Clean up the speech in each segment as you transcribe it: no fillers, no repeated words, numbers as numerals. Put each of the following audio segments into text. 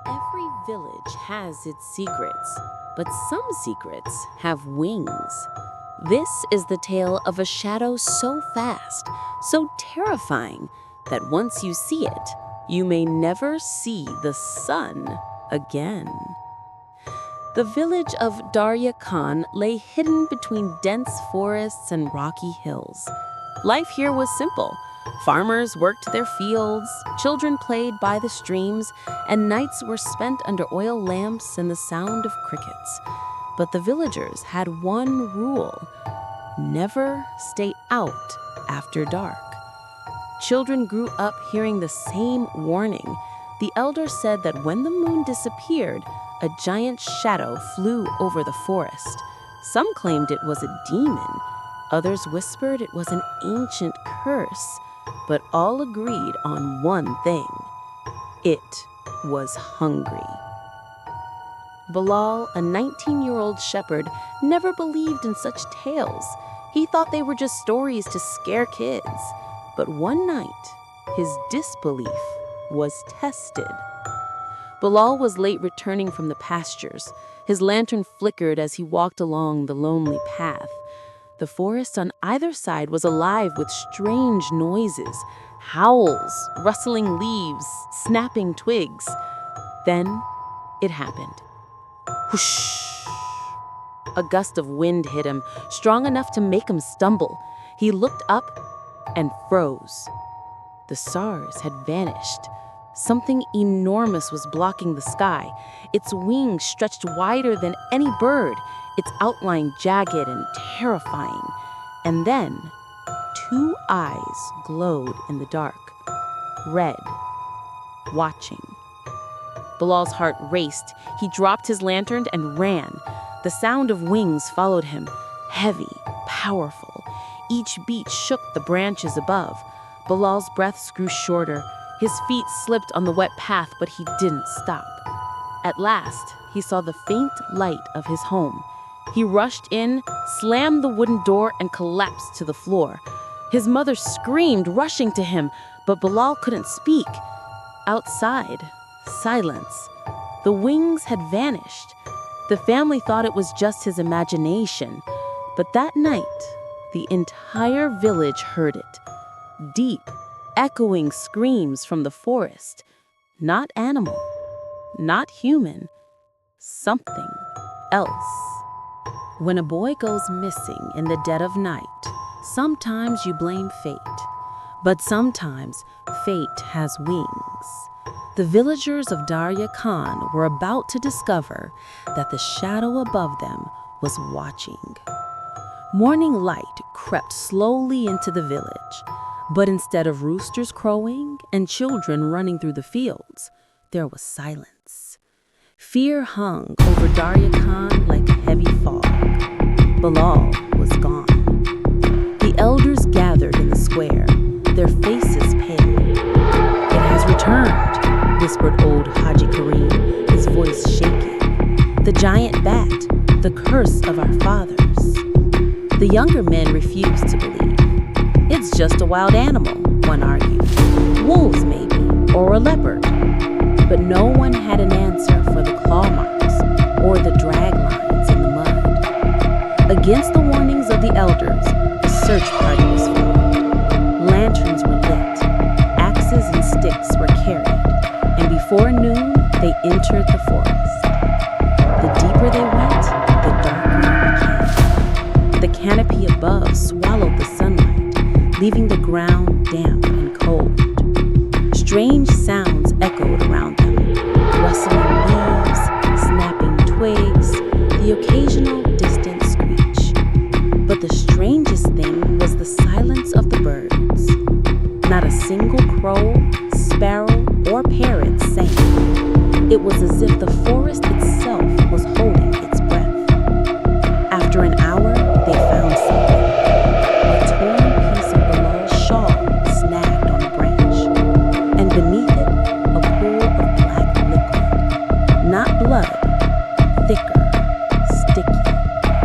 Every village has its secrets, but some secrets have wings. This is the tale of a shadow so fast, so terrifying, that once you see it, you may never see the sun again. The village of Darya Khan lay hidden between dense forests and rocky hills. Life here was simple. Farmers worked their fields, children played by the streams, and nights were spent under oil lamps and the sound of crickets. But the villagers had one rule: never stay out after dark. Children grew up hearing the same warning. The elder said that when the moon disappeared, a giant shadow flew over the forest. Some claimed it was a demon. Others whispered it was an ancient curse. But all agreed on one thing: it was hungry. Bilal, a 19-year-old shepherd, never believed in such tales. He thought they were just stories to scare kids. But one night, his disbelief was tested. Bilal was late returning from the pastures. His lantern flickered as he walked along the lonely path. The forest on either side was alive with strange noises, howls, rustling leaves, snapping twigs. Then it happened. Whoosh! A gust of wind hit him, strong enough to make him stumble. He looked up and froze. The stars had vanished. Something enormous was blocking the sky. Its wings stretched wider than any bird, its outline jagged and terrifying. And then, two eyes glowed in the dark, red, watching. Bilal's heart raced. He dropped his lantern and ran. The sound of wings followed him, heavy, powerful. Each beat shook the branches above. Bilal's breaths grew shorter. His feet slipped on the wet path, but he didn't stop. At last, he saw the faint light of his home. He rushed in, slammed the wooden door, and collapsed to the floor. His mother screamed, rushing to him, but Bilal couldn't speak. Outside, silence. The wings had vanished. The family thought it was just his imagination. But that night, the entire village heard it. Deep, echoing screams from the forest. Not animal, not human, something else. When a boy goes missing in the dead of night, sometimes you blame fate, but sometimes fate has wings. The villagers of Darya Khan were about to discover that the shadow above them was watching. Morning light crept slowly into the village, but instead of roosters crowing and children running through the fields, there was silence. Fear hung over Darya Khan like a heavy fog. Bilal was gone. The elders gathered in the square, their faces pale. "It has returned," whispered old Haji Karim, his voice shaking. "The giant bat, the curse of our fathers." The younger men refused to believe. "It's just a wild animal," one argued. "Wolves, maybe, or a leopard." But no one had an answer for the claw marks or the drag lines in the mud. Against the warnings of the elders, a search party was formed. Lanterns were lit, axes and sticks were carried, and before noon, they entered the forest. The deeper they went, the darker it became. The canopy above swallowed the sunlight, leaving the ground damp and cold. Strange sounds echoed around them, rustling leaves, snapping twigs, the occasional distant screech. But the strangest thing was the silence of the birds. Not a single crow, sparrow, or parrot sang. It was as if the forest itself was holding its breath. After an hour, they found something. A torn piece of Bilal's shawl snagged on a branch, and beneath it, a pool of black liquid. Not blood, thicker, sticky,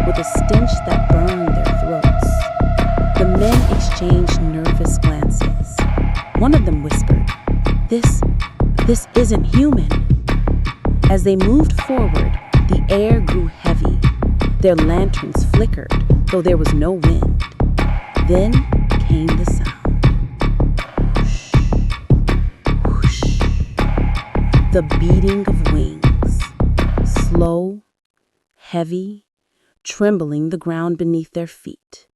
with a stench that burned their throats. The men exchanged nervous glances. One of them whispered, This isn't human." As they moved forward, the air grew heavy. Their lanterns flickered, though there was no wind. Then came the sound. Whoosh, whoosh. The beating of wings. Slow, heavy, trembling the ground beneath their feet.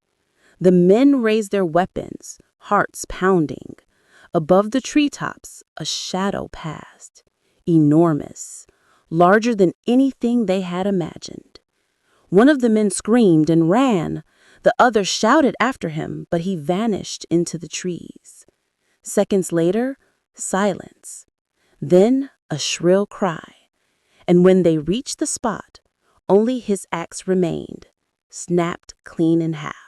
The men raised their weapons, hearts pounding. Above the treetops, a shadow passed, enormous, larger than anything they had imagined. One of the men screamed and ran. The other shouted after him, but he vanished into the trees. Seconds later, silence. Then a shrill cry. And when they reached the spot, only his axe remained, snapped clean in half.